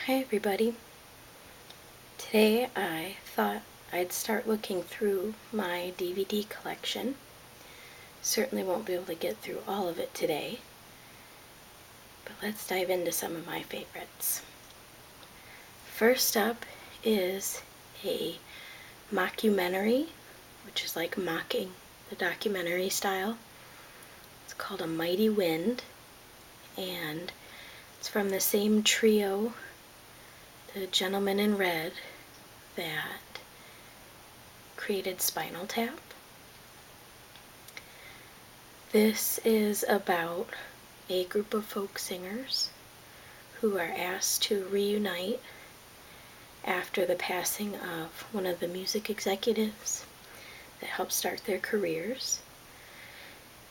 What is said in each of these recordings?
Hi everybody. Today I thought I'd start looking through my DVD collection. Certainly won't be able to get through all of it today, but let's dive into some of my favorites. First up is a mockumentary, which is like mocking the documentary style. It's called A Mighty Wind, and it's from the same trio, the Gentleman in Red, that created Spinal Tap. This is about a group of folk singers who are asked to reunite after the passing of one of the music executives that helped start their careers.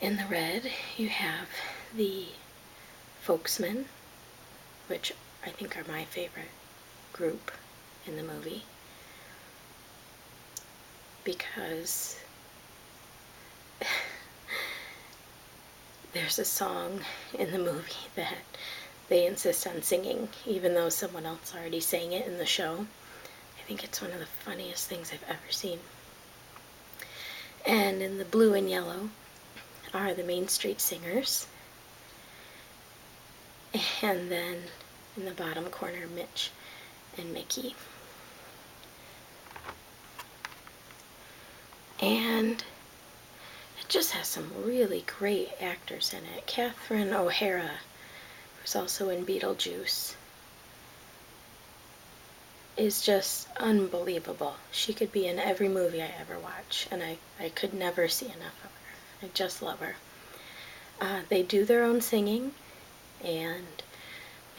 In the red, you have the Folksmen, which I think are my favorite group in the movie, because there's a song in the movie that they insist on singing, even though someone else already sang it in the show. I think it's one of the funniest things I've ever seen. And in the blue and yellow are the Main Street Singers. And then in the bottom corner, Mitch and Mickey. And it just has some really great actors in it. Catherine O'Hara, who's also in Beetlejuice, is just unbelievable. She could be in every movie I ever watch, and I could never see enough of her. I just love her. They do their own singing, and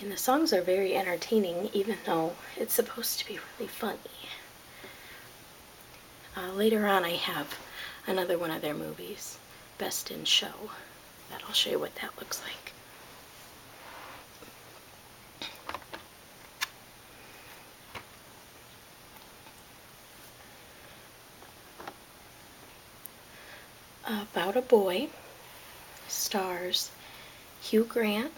the songs are very entertaining, even though it's supposed to be really funny. Later on I have another one of their movies, Best in Show, that I'll show you what that looks like. About a Boy stars Hugh Grant.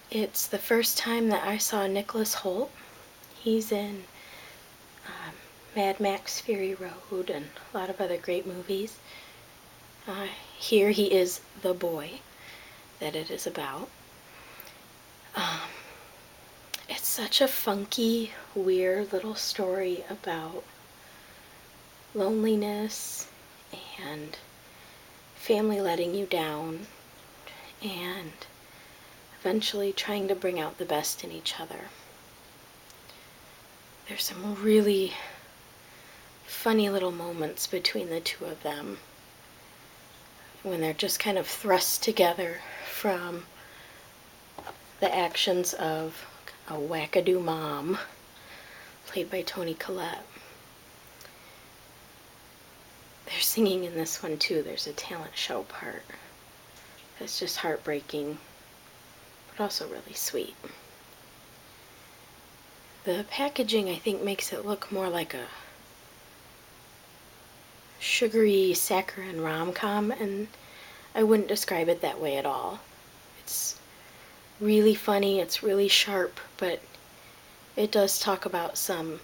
It's the first time that I saw Nicholas Hoult. He's in Mad Max Fury Road and a lot of other great movies. Here he is the boy that it is about. It's such a funky, weird little story about loneliness and family letting you down and eventually trying to bring out the best in each other. There's some really funny little moments between the two of them when they're just kind of thrust together from the actions of a wackadoo mom, played by Toni Collette. They're singing in this one too. There's a talent show part that's just heartbreaking, but also really sweet. The packaging, I think, makes it look more like a sugary saccharine rom-com, and I wouldn't describe it that way at all. It's really funny, it's really sharp, but it does talk about some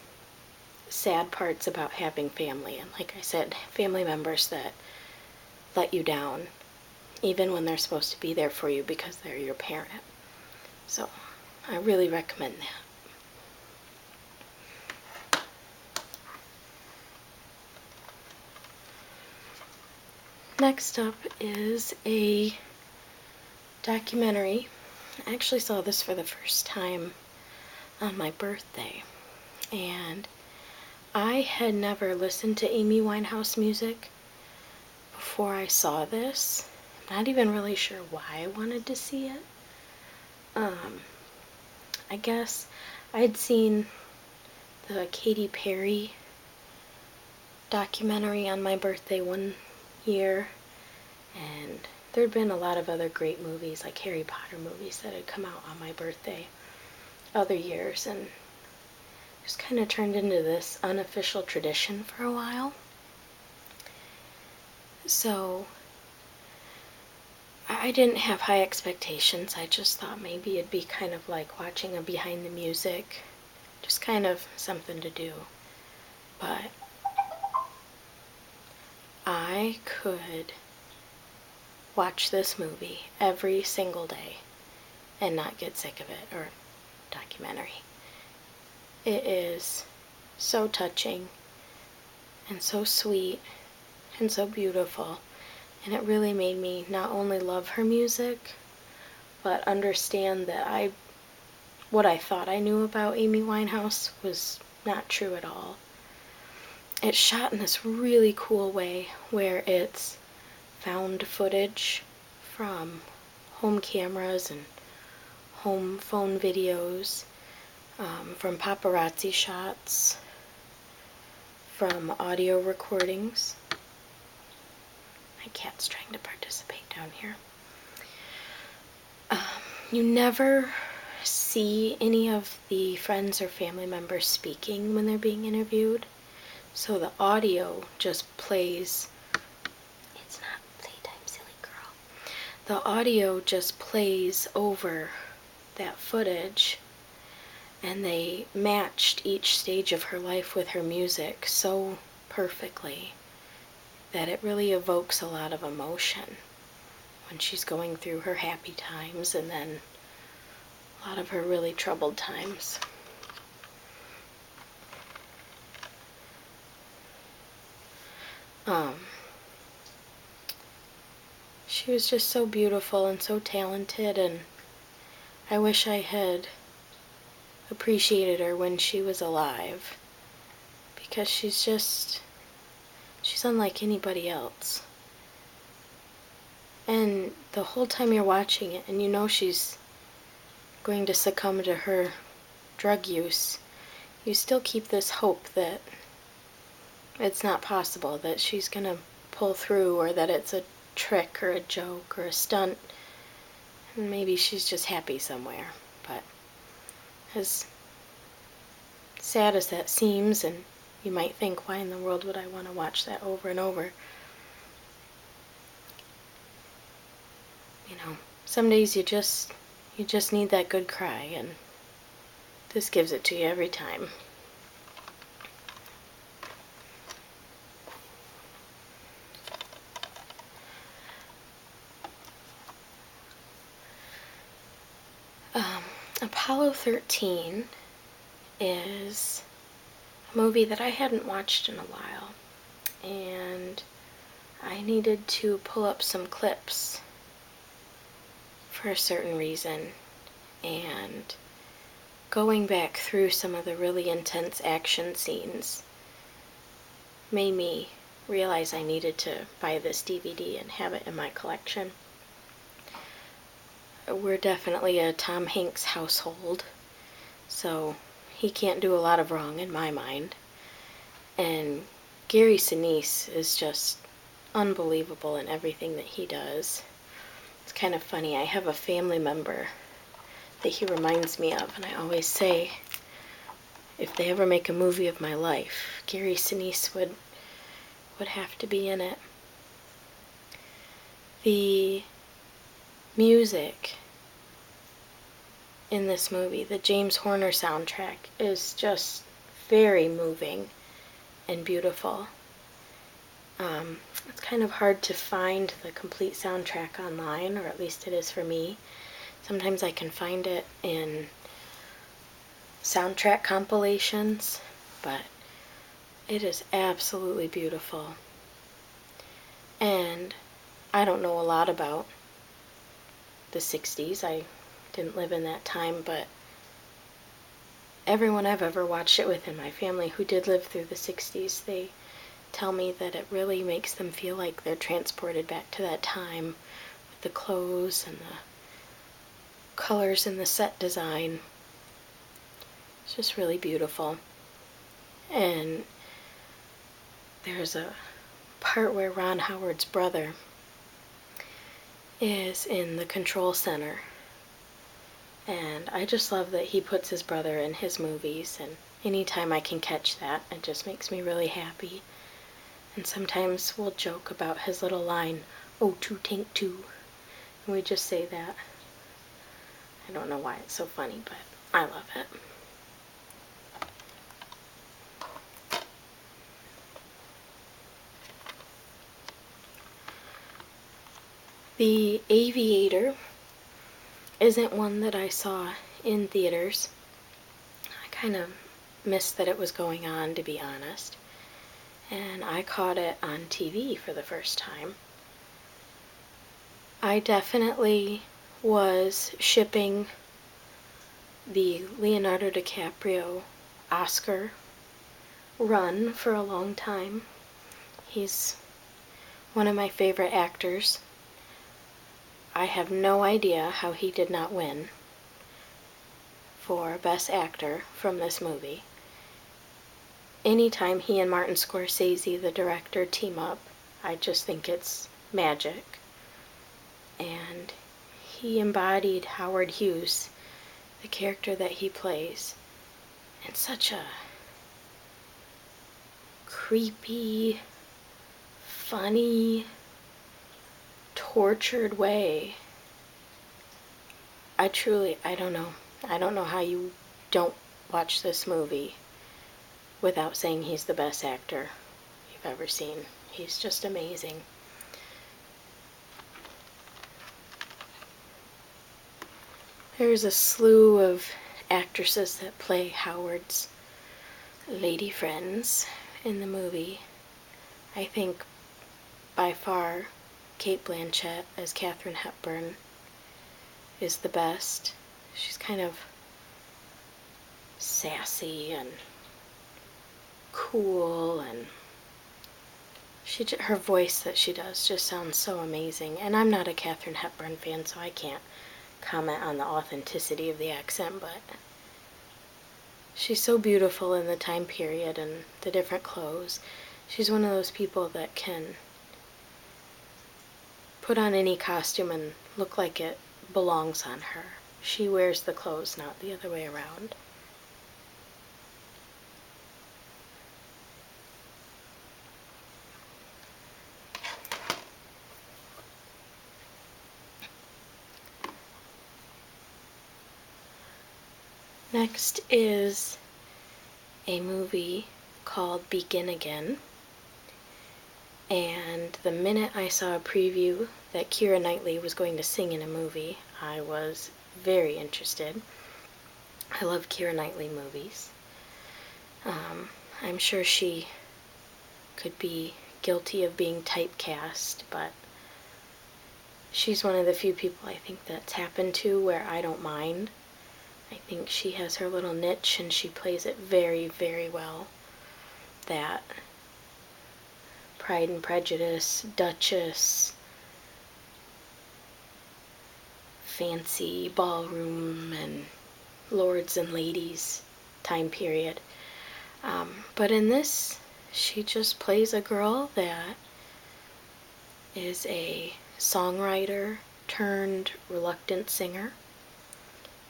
sad parts about having family, and like I said, family members that let you down, even when they're supposed to be there for you because they're your parent. So I really recommend that. Next up is a documentary. I actually saw this for the first time on my birthday, and I had never listened to Amy Winehouse music before I saw this. I'm not even really sure why I wanted to see it. I guess I'd seen the Katy Perry documentary on my birthday one year, and there'd been a lot of other great movies, like Harry Potter movies, that had come out on my birthday other years, and just kind of turned into this unofficial tradition for a while. So I didn't have high expectations. I just thought maybe it'd be kind of like watching a behind the music, just kind of something to do. But I could watch this movie every single day and not get sick of it, or documentary. It is so touching and so sweet and so beautiful, and it really made me not only love her music, but understand that what I thought I knew about Amy Winehouse was not true at all. It's shot in this really cool way where it's found footage from home cameras and home phone videos, from paparazzi shots, from audio recordings. My cat's trying to participate down here. You never see any of the friends or family members speaking when they're being interviewed, so the audio just plays. It's not playtime, silly girl. The audio just plays over that footage, and they matched each stage of her life with her music so perfectly that it really evokes a lot of emotion when she's going through her happy times and then a lot of her really troubled times. She was just so beautiful and so talented, and I wish I had appreciated her when she was alive, because she's unlike anybody else. And the whole time you're watching it and you know she's going to succumb to her drug use, you still keep this hope that it's not possible, that she's going to pull through, or that it's a trick or a joke or a stunt, and maybe she's just happy somewhere. But as sad as that seems, and you might think, why in the world would I want to watch that over and over? You know, some days you just need that good cry, and this gives it to you every time. Apollo 13 is a movie that I hadn't watched in a while, and I needed to pull up some clips for a certain reason, and going back through some of the really intense action scenes made me realize I needed to buy this DVD and have it in my collection. We're definitely a Tom Hanks household, so he can't do a lot of wrong in my mind. And Gary Sinise is just unbelievable in everything that he does. It's kind of funny, I have a family member that he reminds me of, and I always say, if they ever make a movie of my life, Gary Sinise would have to be in it. The music in this movie, the James Horner soundtrack, is just very moving and beautiful. It's kind of hard to find the complete soundtrack online, or at least it is for me. Sometimes I can find it in soundtrack compilations, but it is absolutely beautiful. And I don't know a lot about the 60s. I didn't live in that time, but everyone I've ever watched it with in my family who did live through the 60s, they tell me that it really makes them feel like they're transported back to that time, with the clothes and the colors and the set design. It's just really beautiful. And there's a part where Ron Howard's brother is in the control center, and I just love that he puts his brother in his movies, and anytime I can catch that, it just makes me really happy. And sometimes we'll joke about his little line, "Oh, two tank two," We just say that. I don't know why it's so funny, but I love it. The Aviator isn't one that I saw in theaters. I kind of missed that it was going on, to be honest. And I caught it on TV for the first time. I definitely was shipping the Leonardo DiCaprio Oscar run for a long time. He's one of my favorite actors. I have no idea how he did not win for Best Actor from this movie. Anytime he and Martin Scorsese, the director, team up, I just think it's magic. And he embodied Howard Hughes, the character that he plays, in such a creepy, funny, tortured way. I don't know. I don't know how you don't watch this movie without saying he's the best actor you've ever seen. He's just amazing. There's a slew of actresses that play Howard's lady friends in the movie. I think by far Cate Blanchett as Katharine Hepburn is the best. She's kind of sassy and cool, and her voice that she does just sounds so amazing. And I'm not a Katharine Hepburn fan, so I can't comment on the authenticity of the accent, but she's so beautiful in the time period and the different clothes. She's one of those people that can put on any costume and look like it belongs on her. She wears the clothes, not the other way around. Next is a movie called Begin Again. And the minute I saw a preview that Keira Knightley was going to sing in a movie, I was very interested. I love Keira Knightley movies. I'm sure she could be guilty of being typecast, but she's one of the few people I think that's happened to where I don't mind. I think she has her little niche and she plays it very, very well. That Pride and Prejudice, Duchess, fancy ballroom, and lords and ladies time period. But in this, she just plays a girl that is a songwriter turned reluctant singer.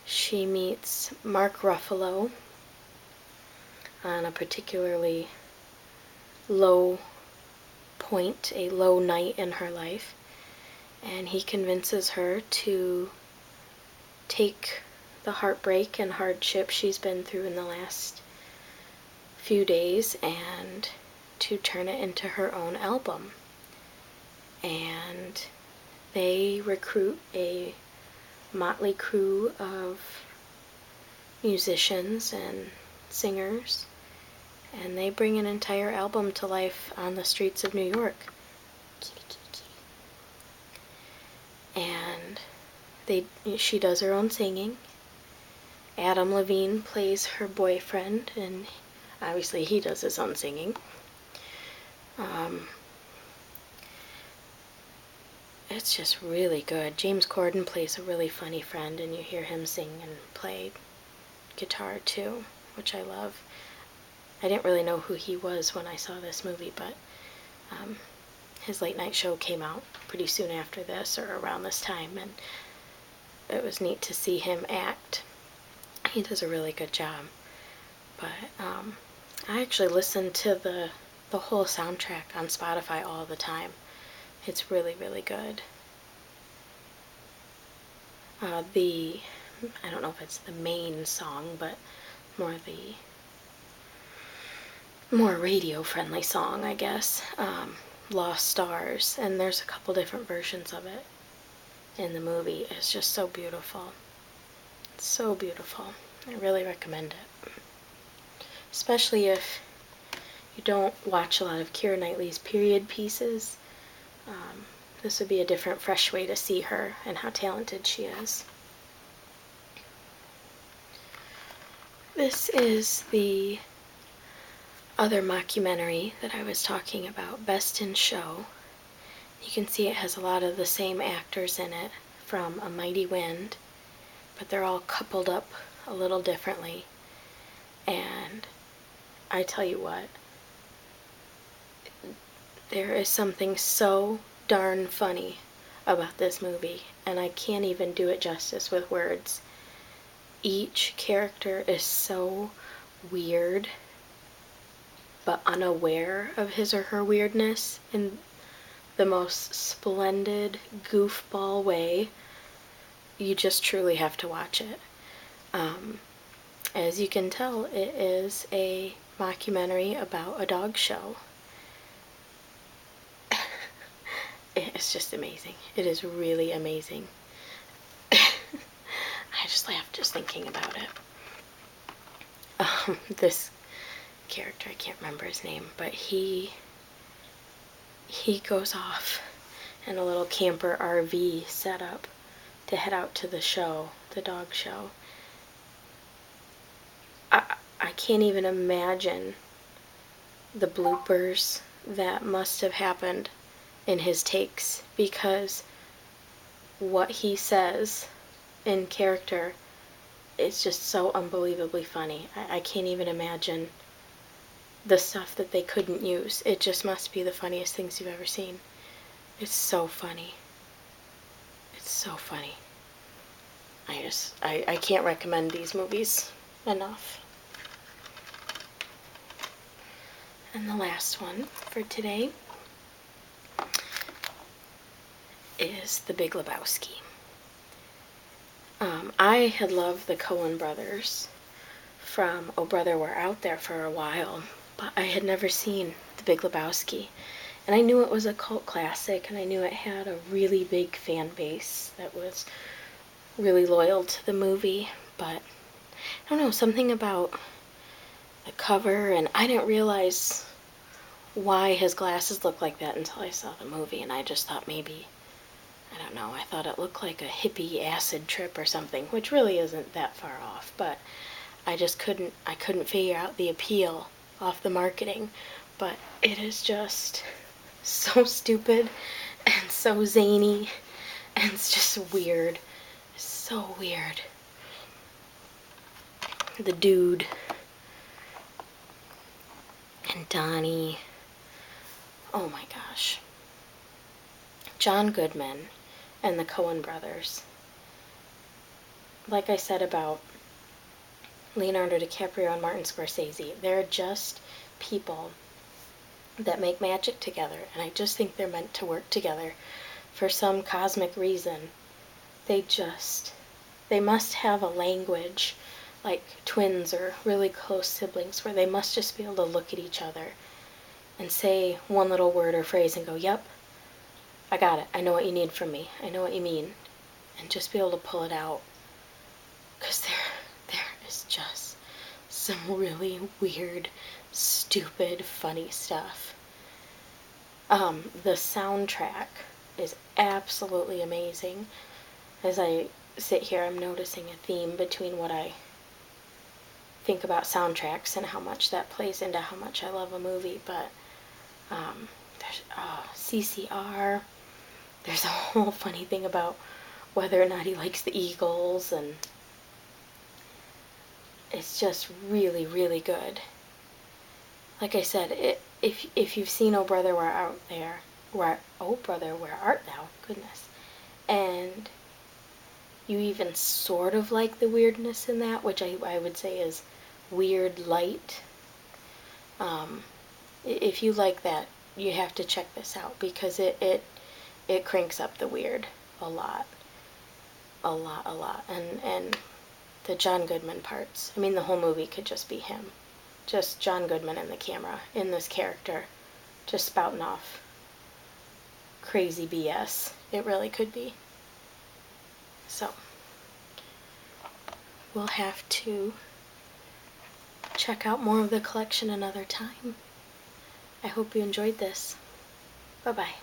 She meets Mark Ruffalo on a particularly low point, a low night in her life, and he convinces her to take the heartbreak and hardship she's been through in the last few days and to turn it into her own album. And they recruit a motley crew of musicians and singers, and they bring an entire album to life on the streets of New York. And she does her own singing. Adam Levine plays her boyfriend, and obviously he does his own singing. It's just really good. James Corden plays a really funny friend, and you hear him sing and play guitar too, which I love. I didn't really know who he was when I saw this movie, but his late night show came out pretty soon after this, or around this time, and it was neat to see him act. He does a really good job. But I actually listen to the whole soundtrack on Spotify all the time. It's really, really good. I don't know if it's the main song, but the more radio-friendly song, I guess, Lost Stars, and there's a couple different versions of it in the movie. It's just so beautiful. It's so beautiful. I really recommend it. Especially if you don't watch a lot of Keira Knightley's period pieces. This would be a different, fresh way to see her and how talented she is. This is the other mockumentary that I was talking about, Best in Show. You can see it has a lot of the same actors in it from A Mighty Wind, but they're all coupled up a little differently. And I tell you what, there is something so darn funny about this movie, and I can't even do it justice with words. Each character is so weird, but unaware of his or her weirdness in the most splendid goofball way. You just truly have to watch it. As you can tell, it is a mockumentary about a dog show. It's just amazing. It is really amazing. I just laugh just thinking about it. This character, I can't remember his name, but he goes off in a little camper RV setup to head out to the show, the dog show. I can't even imagine the bloopers that must have happened in his takes, because what he says in character is just so unbelievably funny. I can't even imagine the stuff that they couldn't use. It just must be the funniest things you've ever seen. It's so funny. It's so funny. I can't recommend these movies enough. And the last one for today is The Big Lebowski. I had loved the Coen brothers from Oh Brother, We're Out There for a while, but I had never seen The Big Lebowski. And I knew it was a cult classic, and I knew it had a really big fan base that was really loyal to the movie, but I don't know, something about the cover, and I didn't realize why his glasses looked like that until I saw the movie, and I just thought maybe, I don't know, I thought it looked like a hippie acid trip or something, which really isn't that far off, but I couldn't figure out the appeal off the marketing. But it is just so stupid and so zany, and it's just weird. It's so weird. The dude and Donnie, oh my gosh. John Goodman and the Coen brothers. Like I said about Leonardo DiCaprio and Martin Scorsese, they're just people that make magic together, and I just think they're meant to work together for some cosmic reason. They must have a language, like twins or really close siblings, where they must just be able to look at each other and say one little word or phrase and go, yep, I got it, I know what you need from me, I know what you mean, and just be able to pull it out. Because there is just some really weird, stupid, funny stuff. The soundtrack is absolutely amazing. As I sit here, I'm noticing a theme between what I think about soundtracks and how much that plays into how much I love a movie. But there's CCR. There's a whole funny thing about whether or not he likes the Eagles, and it's just really, really good. Like I said, if you've seen Oh Brother, Oh Brother, Where Art Thou? Goodness. And you even sort of like the weirdness in that, which I would say is weird light. If you like that, you have to check this out, because it cranks up the weird a lot. a lot. And the John Goodman parts. I mean, the whole movie could just be him. Just John Goodman in the camera, in this character, just spouting off crazy BS. It really could be. So, we'll have to check out more of the collection another time. I hope you enjoyed this. Bye-bye.